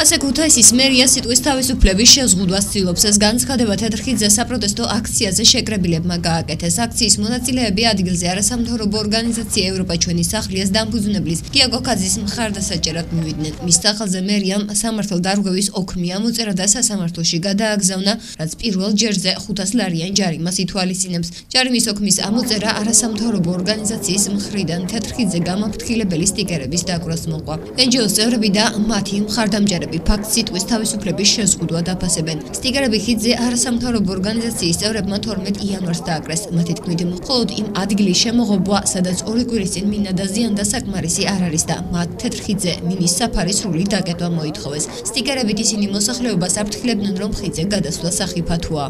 ასე ქუთაისის მერია სიტყვის თავისუფლების შეზღუდვას ცდილობს. ეს განცხადება თეთრხიძე საპროტესტო აქციაზე შეკრებილებმა გააკეთეს. აქციის მონაწილეები ადგილზე არასამთავრობო ორგანიზაცია ევროპა ჩვენი სახლიას დამფუძნებლის გიაგო კაძის მხარდასაჭერად მივიდნენ. მის სახელზე მერიამ სამართალდარღვევის ოქმი ამოწერა და სასამართლოში გადააგზავნა, რაც პირველ ჯერზე 500 ლარიან ჯარიმას ითვალისწინებს. ჯარიმის ოქმის ამოწერა არასამთავრობო ორგანიზაციის მხრიდან თეთრხიძე გამაფრთხილებელი სტიკერების დაკვრას მოყვა. NGO-ს წევრები და მათი მხარდამჭერები ფაქტ სიტყვის თავისუფლების შეზღუდვა დაფასებენ. სტიკერები ხიდზე არასამთავრობო ორგანიზაციის წევრებმა 12 იანვარს დააკრეს. მათი თქმით, მხოლოდ იმ ადგილის შემოღობა, სადაც 2 კვირის წინ მინა და ზიან დასაკმარისი არ არის და მათ თეთრხიძე მინის საფარი სრული დაკეტვა მოითხოვეს. სტიკერებით ისინი მოსახლეობას აფრთხილებდნენ, რომ ხიდზე გადასვლა სახიფათოა.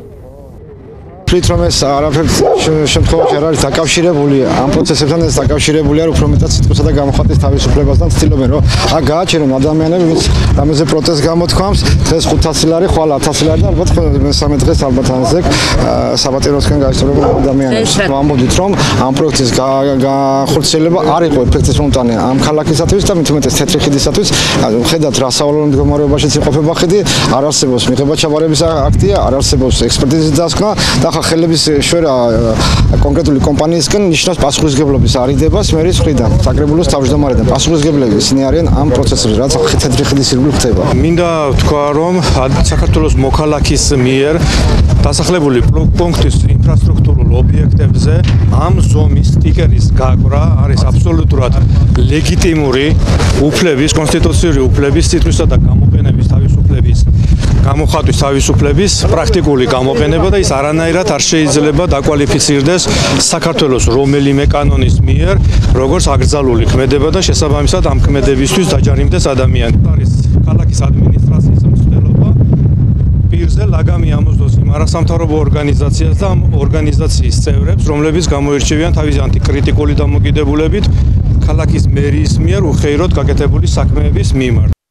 რომ ეს არაფერს შემთხვევაში არ არის დაკავშირებული ამ პროცესებთან, ეს დაკავშირებულია უფრო მეტად სიტყვისა და გამოხატვის თავისუფლებასთან. ცდილობენ რომ აქ გააჩერონ ადამიანები, ვინც რამეზე პროტესტს გამოთქვამს, დღეს 500 ლარი, ხვალ 1000 ლარი და ალბათ მესამე დღეს ალბათ ასე საპატიოსკენ გაისწორებენ ადამიანებს. ვამბობთ რომ ამ პროექტის განხორციელება არ იყო ეფექტის მომტანი ამ ქალაქისათვის და მით უმეტეს თეთრი ხიდისათვის. ხედავთ რა სავალალო მდგომარეობაშიც იმყოფება ხიდი, არ არსებობს მიღება-ჩაბარების აქტია, არ არსებობს ექსპერტიზის დასკვნა და ხელების შვერა კონკრეტული კომპანიისგან ნიშნავს პასუხისმგებლობის არიდებას მერის მხრიდან, საკრებულოს თავმჯდომარედან. პასუხისმგებლები ისინი არიან ამ პროცესებში, რაც თეთრი ხიდის ირგვლივ ხდება. მინდა თქვა, რომ საქართველოს მოქალაქის მიერ დასახლებული პუნქტის ინფრასტრუქტურულ ობიექტებზე ამ ზომის სტიკერის გაკვრა არის აბსოლუტურად ლეგიტიმური უფლების, კონსტიტუციური უფლების, სიტყვისა და გამოყენების თავისუფლების, გამოხატვის თავისუფლების პრაქტიკული გამოყენება და ის არანაირად არ შეიძლება დაკვალიფიცირდეს საქართველოს რომელიმე კანონის მიერ, როგორც აკრძალული ქმედება და შესაბამისად ამ ქმედებისთვის დაჯარიმდეს ადამიანი. არის ქალაქის ადმინისტრაციის მცდელობა პირზე ლაგამი ამოსდოს იმ არასამთავრობო ორგანიზაციას და ამ ორგანიზაციის წევრებს, რომლებიც გამოირჩევიან თავისი ანტიკრიტიკული დამოკიდებულებით ქალაქის მერიის მიერ უხეიროდ გაკეთებული საქმეების მიმართ.